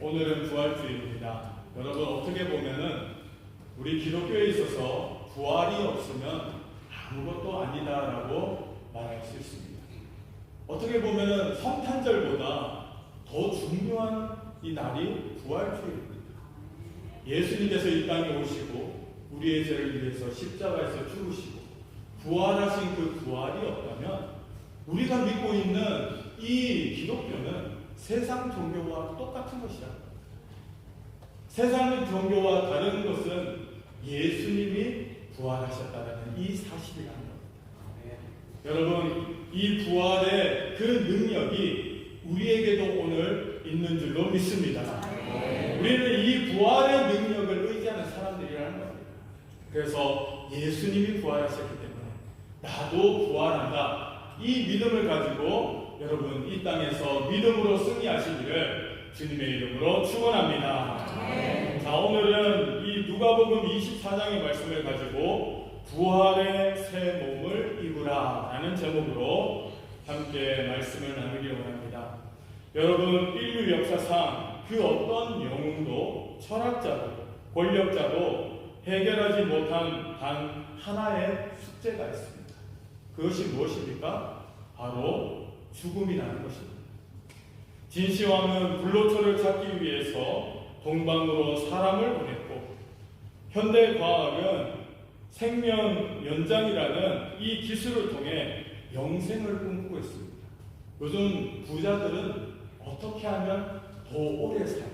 오늘은 부활주일입니다. 여러분, 어떻게 보면은 우리 기독교에 있어서 부활이 없으면 아무것도 아니다라고 말할 수 있습니다. 어떻게 보면은 성탄절보다 더 중요한 이 날이 부활주일입니다. 예수님께서 이 땅에 오시고 우리의 죄를 위해서 십자가에서 죽으시고 부활하신 그 부활이 없다면 우리가 믿고 있는 이 기독교는 세상 종교와 똑같은 것이다. 세상 종교와 다른 것은 예수님이 부활하셨다는 이 사실이라는 겁니다. 여러분, 이 부활의 그 능력이 우리에게도 오늘 있는 줄로 믿습니다. 우리는 이 부활의 능력을 의지하는 사람들이라는 겁니다. 그래서 예수님이 부활하셨기 때문에 나도 부활한다. 이 믿음을 가지고 여러분 이 땅에서 믿음으로 승리하시기를 주님의 이름으로 축원합니다. 자, 오늘은 이 누가복음 24장의 말씀을 가지고 부활의 새 몸을 입으라 라는 제목으로 함께 말씀을 나누기 원합니다. 여러분, 인류 역사상 그 어떤 영웅도 철학자도 권력자도 해결하지 못한 단 하나의 숙제가 있습니다. 그것이 무엇입니까? 바로 죽음이라는 것입니다. 진시황은 불로초를 찾기 위해서 동방으로 사람을 보냈고, 현대과학은 생명 연장이라는 이 기술을 통해 영생을 꿈꾸고 있습니다. 요즘 부자들은 어떻게 하면 더 오래 살까?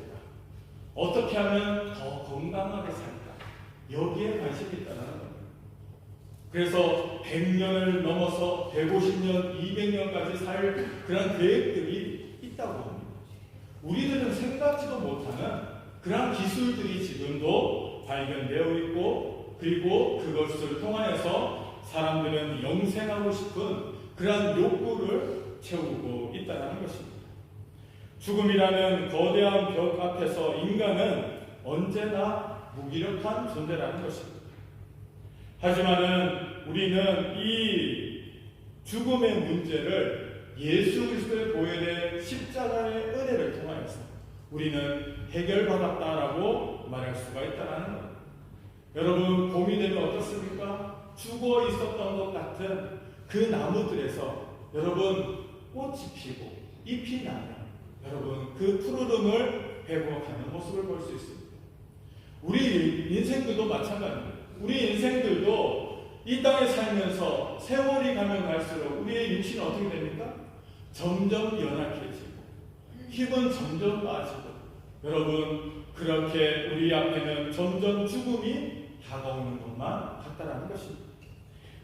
어떻게 하면 더 건강하게 살까? 여기에 관심이 있다는 겁니다. 그래서 100년을 넘어서 150년, 200년까지 살 그런 계획들이 있다고 합니다. 우리들은 생각지도 못하는 그런 기술들이 지금도 발견되어 있고, 그리고 그것을 통하여서 사람들은 영생하고 싶은 그런 욕구를 채우고 있다는 것입니다. 죽음이라는 거대한 벽 앞에서 인간은 언제나 무기력한 존재라는 것입니다. 하지만은 우리는 이 죽음의 문제를 예수 그리스도의 보혈의 십자가의 은혜를 통하여서 우리는 해결받았다라고 말할 수가 있다는 겁니다. 여러분, 봄이 되면 어떻습니까? 죽어 있었던 것 같은 그 나무들에서 여러분 꽃이 피고 잎이 나면 여러분 그 푸르름을 회복하는 모습을 볼 수 있습니다. 우리 인생들도 마찬가지입니다. 우리 인생들도 이 땅에 살면서 세월이 가면 갈수록 우리의 육신은 어떻게 됩니까? 점점 연약해지고 힘은 점점 빠지고 여러분 그렇게 우리 앞에는 점점 죽음이 다가오는 것만 같다라는 것입니다.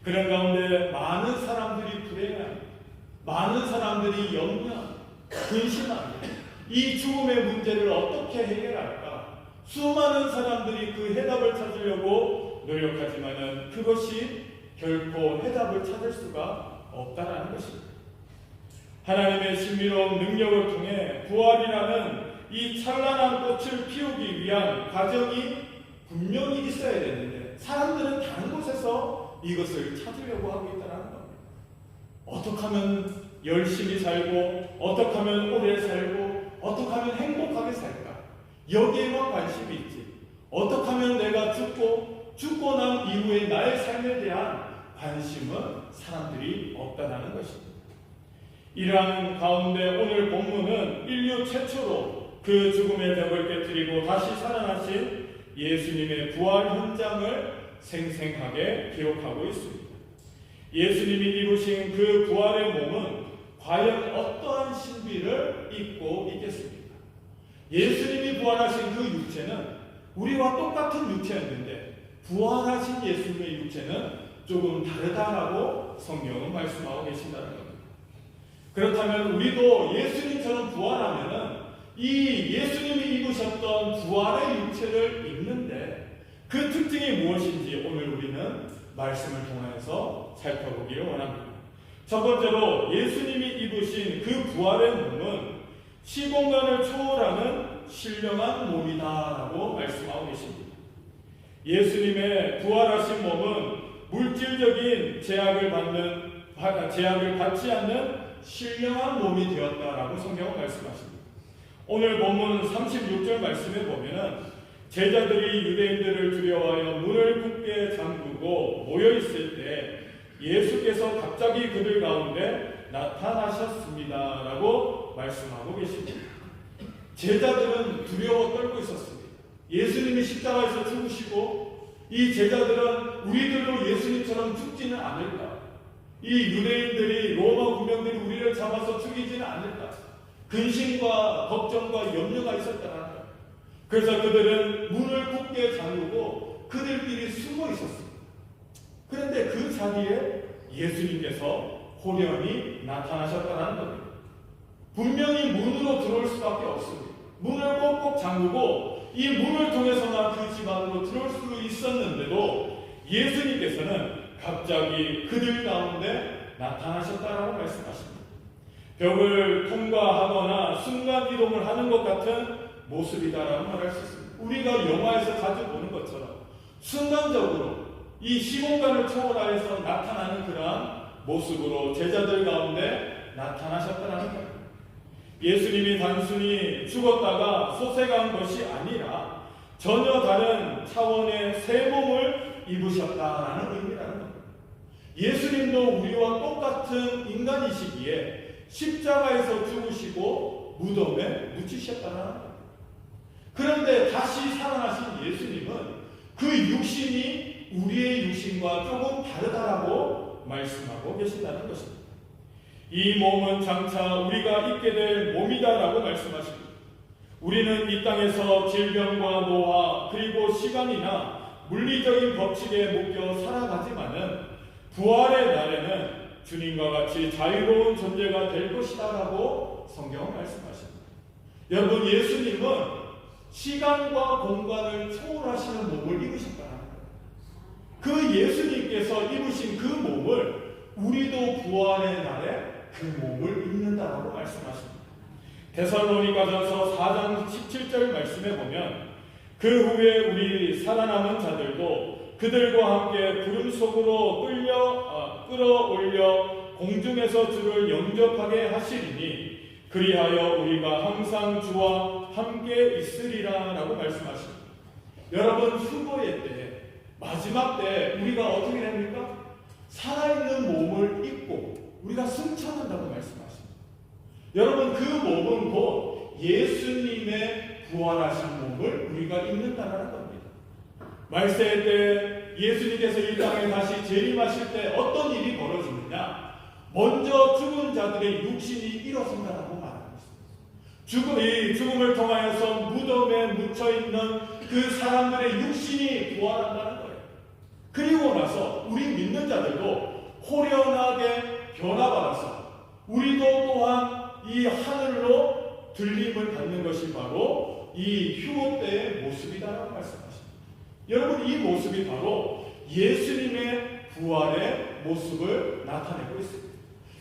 그런 가운데 많은 사람들이 불행합니다. 많은 사람들이 염려, 근심합니다. 이 죽음의 문제를 어떻게 해결할까? 수많은 사람들이 그 해답을 찾으려고 노력하지만은 그것이 결코 해답을 찾을 수가 없다라는 것입니다. 하나님의 신비로운 능력을 통해 부활이라는 이 찬란한 꽃을 피우기 위한 과정이 분명히 있어야 되는데 사람들은 다른 곳에서 이것을 찾으려고 하고 있다는 겁니다. 어떻게 하면 열심히 살고 어떻게 하면 오래 살고 어떻게 하면 행복하게 살까? 여기에만 관심이 있지. 어떻게 하면 내가 죽고 난 이후에 나의 삶에 대한 관심은 사람들이 없다는 것입니다. 이러한 가운데 오늘 본문은 인류 최초로 그 죽음의 벽을 깨뜨리고 다시 살아나신 예수님의 부활 현장을 생생하게 기록하고 있습니다. 예수님이 입으신 그 부활의 몸은 과연 어떠한 신비를 입고 있겠습니까? 예수님이 부활하신 그 육체는 우리와 똑같은 육체였는데 부활하신 예수님의 육체는 조금 다르다라고 성경은 말씀하고 계신다는 겁니다. 그렇다면 우리도 예수님처럼 부활하면은 이 예수님이 입으셨던 부활의 육체를 입는데 그 특징이 무엇인지 오늘 우리는 말씀을 통해서 살펴보기를 원합니다. 첫 번째로 예수님이 입으신 그 부활의 몸은 시공간을 초월하는 신령한 몸이다라고 말씀하고 계십니다. 예수님의 부활하신 몸은 물질적인 제약을 받지 않는 신령한 몸이 되었다라고 성경은 말씀하십니다. 오늘 본문 36절 말씀에 보면은 제자들이 유대인들을 두려워하여 문을 굳게 잠그고 모여있을 때 예수께서 갑자기 그들 가운데 나타나셨습니다 라고 말씀하고 계십니다. 제자들은 두려워 떨고 있었습니다. 예수님이 십자가에서 죽으시고 이 제자들은 우리들도 예수님처럼 죽지는 않을까, 이 유대인들이 로마 군병들이 우리를 잡아서 죽이지는 않을까, 근심과 걱정과 염려가 있었다는 거예요. 그래서 그들은 문을 굳게 잠그고 그들끼리 숨어 있었습니다. 그런데 그 자리에 예수님께서 호련히 나타나셨다는 겁니다. 분명히 문으로 들어올 수밖에 없습니다. 문을 꼭꼭 잠그고 이 문을 통해서만 그 집 안으로 들어올 수 있었는데도 예수님께서는 갑자기 그들 가운데 나타나셨다라고 말씀하십니다. 벽을 통과하거나 순간이동을 하는 것 같은 모습이다라고 말할 수 있습니다. 우리가 영화에서 자주 보는 것처럼 순간적으로 이 시공간을 초월하여서 나타나는 그러한 모습으로 제자들 가운데 나타나셨다는 거예요. 예수님이 단순히 죽었다가 소생한 것이 아니라 전혀 다른 차원의 새 몸을 입으셨다라는 의미라는 겁니다. 예수님도 우리와 똑같은 인간이시기에 십자가에서 죽으시고 무덤에 묻히셨다는 겁니다. 그런데 다시 살아나신 예수님은 그 육신이 우리의 육신과 조금 다르다라고 말씀하고 계신다는 것입니다. 이 몸은 장차 우리가 입게 될 몸이다라고 말씀하십니다. 우리는 이 땅에서 질병과 노화 그리고 시간이나 물리적인 법칙에 묶여 살아가지만은 부활의 날에는 주님과 같이 자유로운 존재가 될 것이다라고 성경은 말씀하십니다. 여러분, 예수님은 시간과 공간을 초월하시는 몸을 입으셨다는 거예요. 그 예수님께서 입으신 그 몸을 우리도 부활의 날에 그 몸을 입는다라고 말씀하십니다. 데살로니가전서 4장 17절 말씀에 보면 그 후에 우리 살아남은 자들도 그들과 함께 구름 속으로 끌어올려 공중에서 주를 영접하게 하시리니 그리하여 우리가 항상 주와 함께 있으리라 라고 말씀하십니다. 여러분, 수고의 때, 마지막 때 우리가 어떻게 됩니까? 살아있는 몸을 입고 우리가 승천한다고 말씀하십니다. 여러분, 그 몸은 곧 예수님의 부활하신 몸을 우리가 입는다는 겁니다. 말세 때 예수님께서 이 땅에 다시 재림하실 때 어떤 일이 벌어지느냐? 먼저 죽은 자들의 육신이 일어선다라고 말합니다. 죽음을 통하여서 무덤에 묻혀있는 그 사람들의 육신이 부활한다는 거예요. 그리고 나서 우리 믿는 자들도 호련하게 변화받아서 우리도 또한 이 하늘로 들림을 받는 것이 바로 이 휴거 때의 모습이다라고 말씀하십니다. 여러분, 이 모습이 바로 예수님의 부활의 모습을 나타내고 있습니다.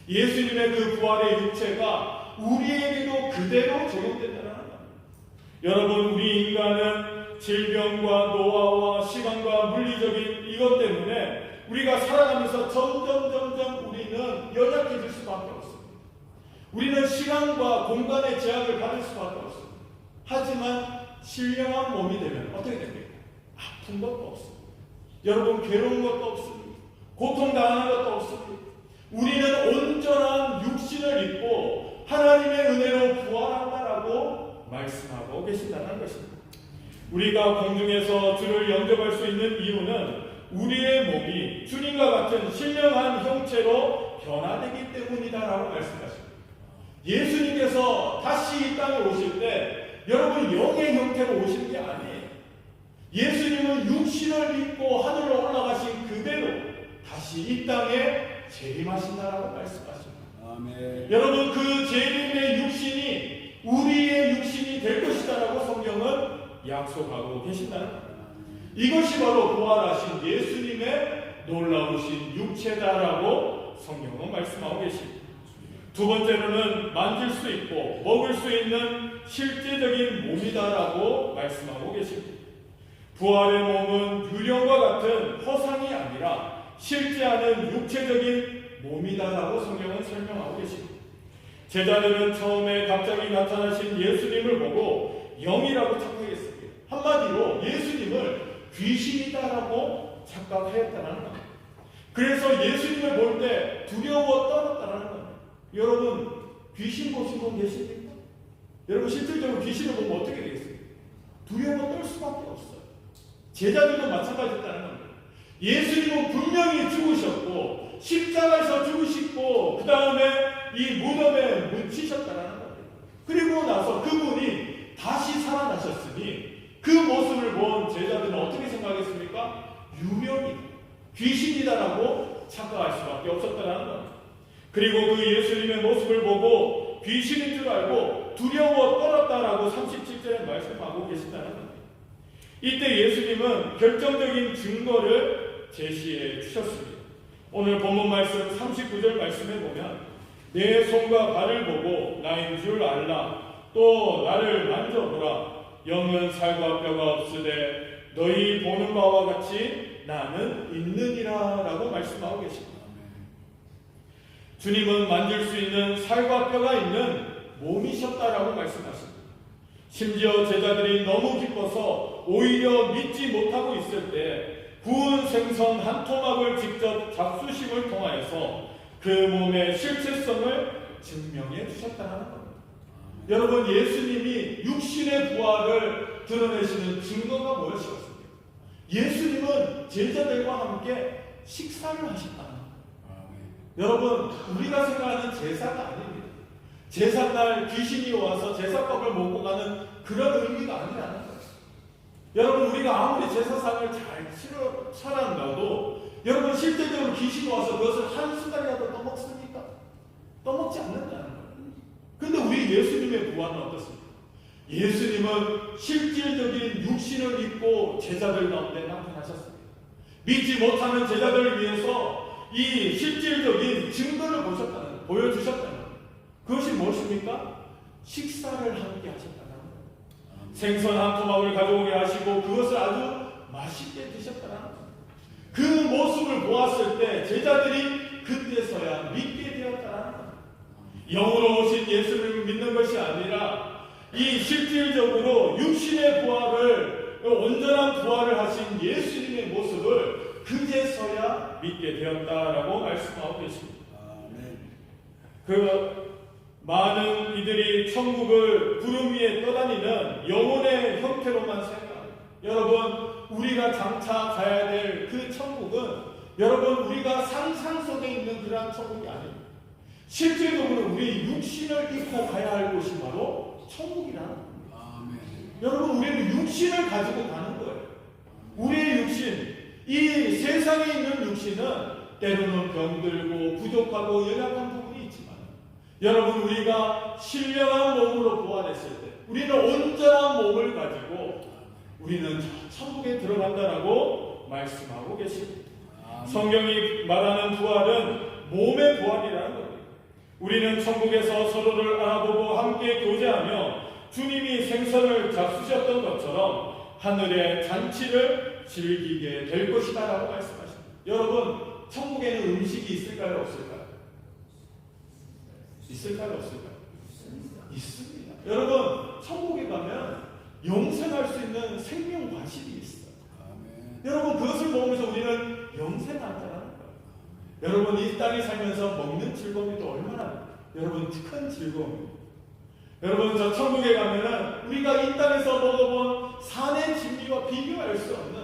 예수님의 그 부활의 육체가 우리에게도 그대로 적용된다는 겁니다. 여러분, 우리 인간은 질병과 노화와 시간과 물리적인 이것 때문에 우리가 살아가면서 점점 우리는 연약해질 수밖에 없습니다. 우리는 시간과 공간의 제약을 받을 수밖에 없습니다. 하지만 신령한 몸이 되면 어떻게 됩니까? 아픈 것도 없습니다. 여러분, 괴로운 것도 없습니다. 고통당하는 것도 없습니다. 우리는 온전한 육신을 입고 하나님의 은혜로 부활한다라고 말씀하고 계신다는 것입니다. 우리가 공중에서 주를 영접할 수 있는 이유는 우리의 몸이 주님과 같은 신령한 형체로 변화되기 때문이다라고 말씀하십니다. 예수님께서 다시 이 땅에 오실 때 여러분, 영의 형태로 오시는 게 아니에요. 예수님은 육신을 입고 하늘로 올라가신 그대로 다시 이 땅에 재림하신다라고 말씀하십니다. 아멘. 여러분, 그 재림의 육신이 우리의 육신이 될 것이다라고 성경은 약속하고 계신다는 겁니다. 이것이 바로 부활하신 예수님의 놀라우신 육체다라고 성경은 말씀하고 계십니다. 두 번째로는 만질 수 있고 먹을 수 있는 실제적인 몸이다라고 말씀하고 계십니다. 부활의 몸은 유령과 같은 허상이 아니라 실제하는 육체적인 몸이다라고 성경은 설명하고 계십니다. 제자들은 처음에 갑자기 나타나신 예수님을 보고 영이라고 착각했습니다. 한마디로 예수님을 귀신이다라고 착각하였다는 겁니다. 그래서 예수님을 볼 때 두려워 떨었다는 겁니다. 여러분, 귀신 보신 분 계십니까? 여러분, 실질적으로 귀신을 보면 어떻게 되겠어요? 두려워 떨 수밖에 없어요. 제자들도 마찬가지였다는 겁니다. 예수님은 분명히 죽으셨고 십자가에서 죽으시고 그 다음에 이 무덤에 묻히셨다는 겁니다. 그리고 나서 그분이 다시 살아나셨으니 그 모습을 본 제자들은 어떻게 생각했습니까? 유명이다, 귀신이다라고 착각할 수밖에 없었다는 겁니다. 그리고 그 예수님의 모습을 보고 귀신인 줄 알고 두려워 떨었다라고 37절에 말씀하고 계신다는 겁니다. 이때 예수님은 결정적인 증거를 제시해 주셨습니다. 오늘 본문 말씀 39절 말씀에 보면 내 손과 발을 보고 나인 줄 알라. 또 나를 만져보라. 영은 살과 뼈가 없으되 너희 보는 바와 같이 나는 있느니라 라고 말씀하고 계십니다. 주님은 만질 수 있는 살과 뼈가 있는 몸이셨다라고 말씀하십니다. 심지어 제자들이 너무 기뻐서 오히려 믿지 못하고 있을 때 구운 생선 한 토막을 직접 잡수심을 통하여서 그 몸의 실체성을 증명해 주셨다는 겁니다. 여러분, 예수님이 육신의 부활을 드러내시는 증거가 무엇이었습니까? 예수님은 제자들과 함께 식사를 하셨다는 겁니다. 여러분, 우리가 생각하는 제사가 아닙니다. 제삿날 귀신이 와서 제사밥을 먹고 가는 그런 의미가 아니라는 거예요. 여러분, 우리가 아무리 제사상을 잘 차려놔도 여러분 실제적으로 귀신이 와서 그것을 한 숟갈이라도 떠먹습니까? 떠먹지 않는다는 거예요. 근데 우리 예수님의 부활은 어떻습니까? 예수님은 실질적인 육신을 입고 제자들 가운데 나타나셨습니다. 믿지 못하는 제자들을 위해서 이 실질적인 증거를 보여주셨다는 거예요. 그것이 무엇입니까? 식사를 함께 하셨다는 거예요. 생선 한 토막을 가져오게 하시고 그것을 아주 맛있게 드셨다는 거예요. 그 모습을 보았을 때 제자들이 그때서야 믿게 되었다는 거예요. 영으로 오신 예수를 믿는 것이 아니라 이 실질적으로 육신의 부활을, 온전한 부활을 하신 예수님의 모습을 그제서야 믿게 되었다라고 말씀하고 계십니다. 그 많은 이들이 천국을 구름 위에 떠다니는 영혼의 형태로만 생각합니다. 여러분, 우리가 장차 가야 될 그 천국은 여러분 우리가 상상 속에 있는 그러한 천국이 아닙니다. 실질적으로 우리 육신을 입고 가야 할 곳이 바로 천국이라는 겁니다. 여러분, 우리는 육신을 가지고 가는 거예요. 우리의 육신, 이 세상에 있는 육신은 때로는 병들고 부족하고 연약한 부분이 있지만 여러분, 우리가 신령한 몸으로 부활했을 때 우리는 온전한 몸을 가지고 우리는 천국에 들어간다라고 말씀하고 계십니다. 성경이 말하는 부활은 몸의 부활이라는 겁니다. 우리는 천국에서 서로를 알아보고 함께 교제하며 주님이 생선을 잡수셨던 것처럼 하늘의 잔치를 즐기게 될 것이다 라고 말씀하십니다. 여러분, 천국에는 음식이 있을까요? 없을까요? 있을까요? 없을까요? 있습니다. 여러분, 천국에 가면 영생할 수 있는 생명 과실이 있어요. 여러분, 그것을 먹으면서 우리는 영생한다는 거예요. 여러분, 이 땅에 살면서 먹는 즐거움이 또 얼마나 여러분 큰 즐거움입니다. 여러분, 저 천국에 가면은 우리가 이 땅에서 먹어본 산의 진미와 비교할 수 없는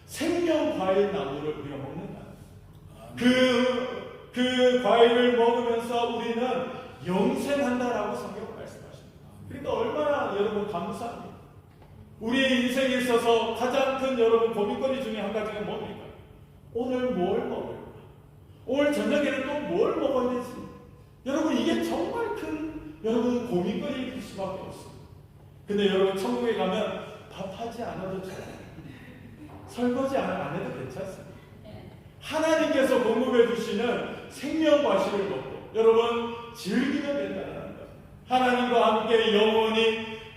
생명 과일 나무를 우리가 먹는다. 그 과일을 먹으면서 우리는 영생한다라고 성경은 말씀하십니다. 그러니까 얼마나 여러분 감사합니다. 우리의 인생에 있어서 가장 큰 여러분 고민거리 중에 한 가지가 뭡니까? 오늘 뭘 먹을까? 오늘 저녁에는 또 뭘 먹어야 되지? 여러분, 이게 정말 큰 여러분 고민거리일 수밖에 없습니다. 근데 여러분, 천국에 가면 밥하지 않아도 돼요. 설거지 안 해도 괜찮습니다. 하나님께서 공급해 주시는 생명 과실을 먹고 여러분 즐기면 된다는 거예요. 하나님과 함께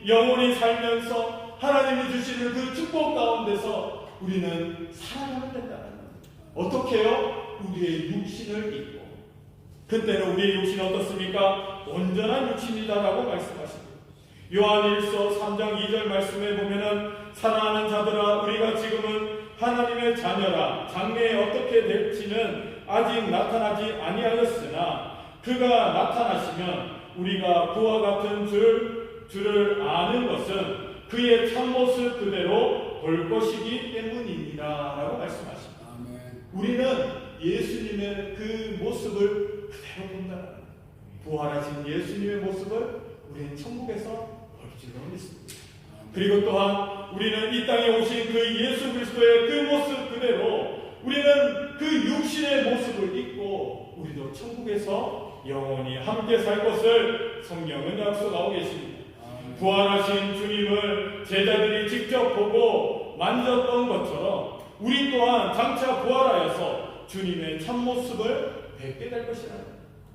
영원히 살면서 하나님이 주시는 그 축복 가운데서 우리는 살아가면 된다는 거예요. 어떻게 해요? 우리의 육신을 입고 그때는 우리의 육신이 어떻습니까? 온전한 육신이다라고 말씀하십니다. 요한일서 3장 2절 말씀에 보면은 사랑하는 자들아 우리가 지금은 하나님의 자녀라 장래에 어떻게 될지는 아직 나타나지 아니하였으나 그가 나타나시면 우리가 그와 같은 줄을 아는 것은 그의 참모습 그대로 볼 것이기 때문입니다 라고 말씀하십니다. 아멘. 우리는 예수님의 그 모습을 그대로 본다. 부활하신 예수님의 모습을 우리는 천국에서 볼 줄로 믿습니다. 그리고 또한 우리는 이 땅에 오신 그 예수 그리스도의 그 모습 그대로 우리는 그 육신의 모습을 입고 우리도 천국에서 영원히 함께 살 것을 성경은 약속하고 계십니다. 부활하신 주님을 제자들이 직접 보고 만졌던 것처럼 우리 또한 장차 부활하여서 주님의 참모습을 뵙게 될 것이라는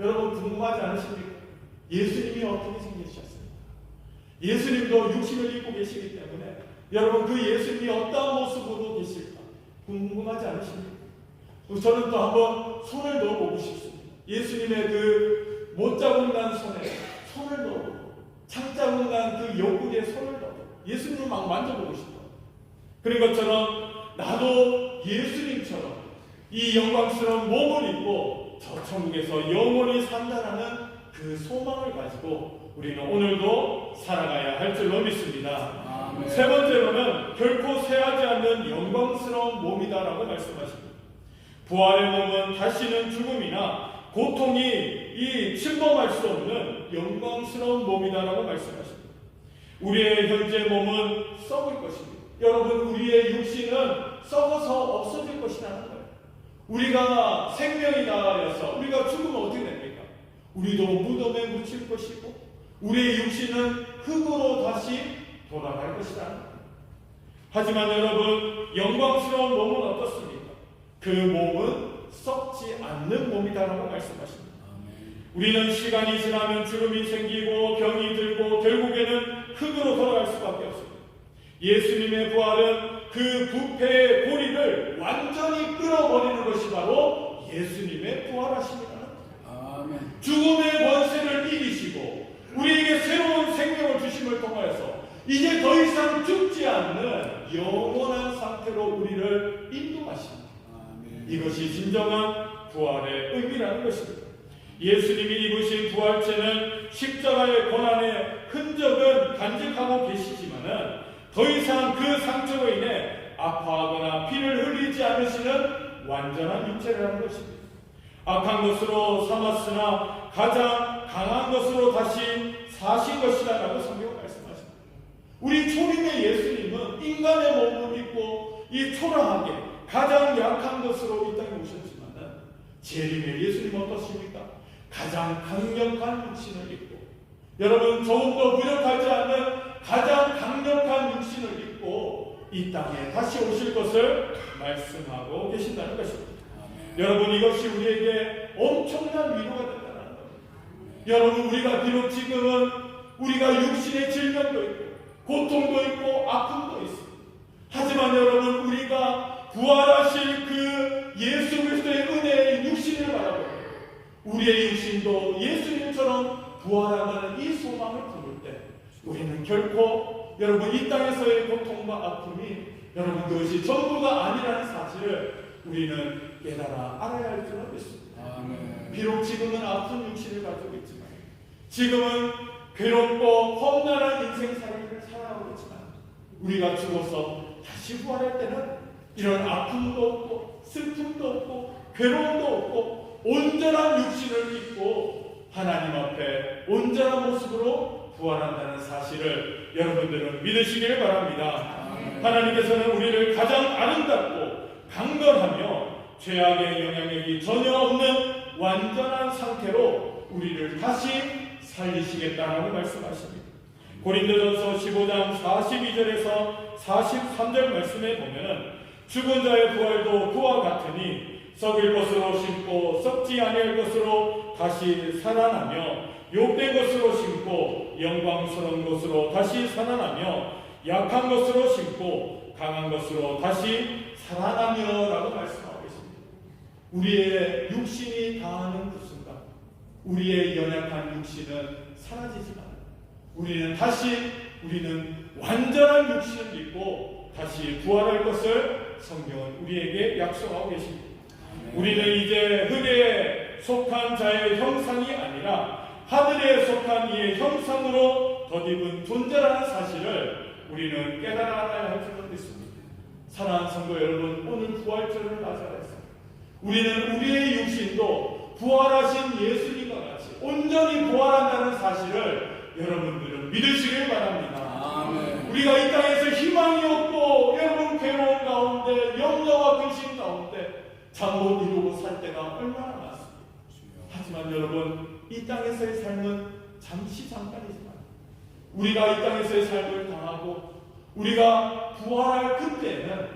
여러분 궁금하지 않으십니까? 예수님이 어떻게 생기셨습니까? 예수님도 육신을 입고 계시기 때문에 여러분 그 예수님이 어떤 모습으로 계실까 궁금하지 않으십니까? 저는 또 한번 손을 넣어보고 싶습니다. 예수님의 그 못자국 난 손에 손을 넣어보고 창자국 난 그 옆구리에 손을 넣어보고 예수님을 막 만져보고 싶어요. 그런 것처럼 나도 예수님처럼 이 영광스러운 몸을 입고 저 천국에서 영원히 산다라는 그 소망을 가지고 우리는 오늘도 살아가야 할 줄로 믿습니다. 아멘. 세 번째로는 결코 쇠하지 않는 영광스러운 몸이다라고 말씀하십니다. 부활의 몸은 다시는 죽음이나 고통이 침범할 수 없는 영광스러운 몸이다라고 말씀하십니다. 우리의 현재 몸은 썩을 것입니다. 여러분 우리의 육신은 썩어서 없어질 것이라는 거예요. 우리가 생명이 다하여서 우리가 죽으면 어떻게 됩니까? 우리도 무덤에 묻힐 것이고 우리의 육신은 흙으로 다시 돌아갈 것이라는 거예요. 하지만 여러분 영광스러운 몸은 어떻습니까? 그 몸은 썩지 않는 몸이다라고 말씀하십니다. 우리는 시간이 지나면 주름이 생기고 병이 들고 결국에는 흙으로 돌아갈 수밖에 없습니다. 예수님의 부활은 그 부패의 고리를 완전히 끌어버리는 것이 바로 예수님의 부활하심이라는 거예요. 죽음의 권세를 이기시고 우리에게 새로운 생명을 주심을 통하여서 이제 더 이상 죽지 않는 영원한 상태로 우리를 인도하십니다. 이것이 진정한 부활의 의미라는 것입니다. 예수님이 입으신 부활체는 십자가의 고난의 흔적은 간직하고 계시지만은 더 이상 그 상처로 인해 아파하거나 피를 흘리지 않으시는 완전한 육체라는 것입니다. 악한 것으로 삼았으나 가장 강한 것으로 다시 사신 것이라고 성경은 말씀하십니다. 우리 초림의 예수님은 인간의 몸을 입고 이 초라하게 가장 약한 것으로 이 땅에 오셨지만은 재림의 예수님은 어떠십니까? 가장 강력한 육신을 입고 여러분 조금도 무력하지 않는 가장 강력한 육신을 입고 이 땅에 다시 오실 것을 말씀하고 계신다는 것입니다. 여러분 이것이 우리에게 엄청난 위로가 된다는 겁니다. 여러분 우리가 비록 지금은 우리가 육신의 질병도 있고 고통도 있고 아픔도 있습니다. 하지만 여러분 우리가 부활하실 그 예수 그리스도의 은혜의 육신을 바라보고 우리의 육신도 예수님처럼 부활하는 이 소망을 품을 때 우리는 결코 여러분 이 땅에서의 고통과 아픔이 여러분 그것이 전부가 아니라는 사실을 우리는 깨달아 알아야 할 줄로 믿습니다. 비록 지금은 아픈 육신을 가지고 있지만 지금은 괴롭고 험난한 인생 삶을 살아가고 있지만 우리가 죽어서 다시 부활할 때는 이런 아픔도 없고 슬픔도 없고 괴로움도 없고 온전한 육신을 입고 하나님 앞에 온전한 모습으로 부활한다는 사실을 여러분들은 믿으시길 바랍니다. 하나님께서는 우리를 가장 아름답고 강건하며 죄악의 영향력이 전혀 없는 완전한 상태로 우리를 다시 살리시겠다라고 말씀하십니다. 고린도전서 15장 42절에서 43절 말씀에 보면은 죽은 자의 부활도 그와 같으니 썩을 것으로 심고 썩지 아니할 것으로 다시 살아나며 욕된 것으로 심고 영광스러운 것으로 다시 살아나며 약한 것으로 심고 강한 것으로 다시 살아나며 라고 말씀하고 있습니다. 우리의 육신이 다하는 그 순간 우리의 연약한 육신은 사라지지만 우리는 완전한 육신을 입고 다시 부활할 것을 성경은 우리에게 약속하고 계십니다. 우리는 이제 흙에 속한 자의 형상이 아니라 하늘에 속한 이의 형상으로 덧입은 존재라는 사실을 우리는 깨달아야 할 줄로 믿습니다. 사랑하는 성도 여러분, 오늘 부활절을 맞이하였습니다. 우리는 우리의 육신도 부활하신 예수님과 같이 온전히 부활한다는 사실을 여러분들은 믿으시길 바랍니다. 아멘. 우리가 이 땅에서 희망이 없고 여러분 괴로운 가운데 염려와 근심 가운데 잠 못 이루고 살 때가 얼마나 많습니다. 하지만 여러분, 이 땅에서의 삶은 잠시 잠깐이지만 우리가 이 땅에서의 삶을 당하고 우리가 부활할 그때는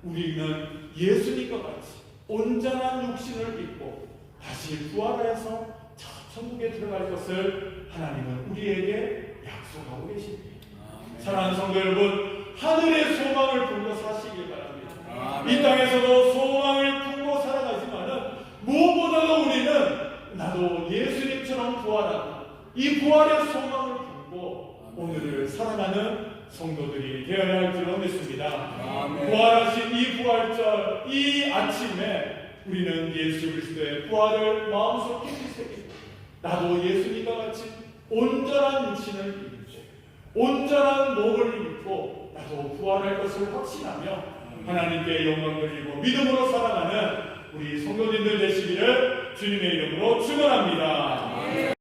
우리는 예수님과 같이 온전한 육신을 입고 다시 부활해서 천국에 들어갈 것을 하나님은 우리에게 약속하고 계십니다. 사랑하는 성도 여러분, 하늘의 소망을 품고 사시길 바랍니다. 이 땅에서도 소망을 품고 살아가지만은 무엇보다도 우리는 나도 예수님처럼 부활하고 이 부활의 소망을 품고 오늘을 살아가는 성도들이 되어야 할 줄로 믿습니다. 부활하신 이 부활절, 이 아침에 우리는 예수 그리스도의 부활을 마음속에 새기고 나도 예수님과 같이 온전한 육신을 입고 온전한 몸을 입고 나도 부활할 것을 확신하며 하나님께 영광 돌리고 믿음으로 살아가는 우리 성도님들 되시기를 주님의 이름으로 축원합니다.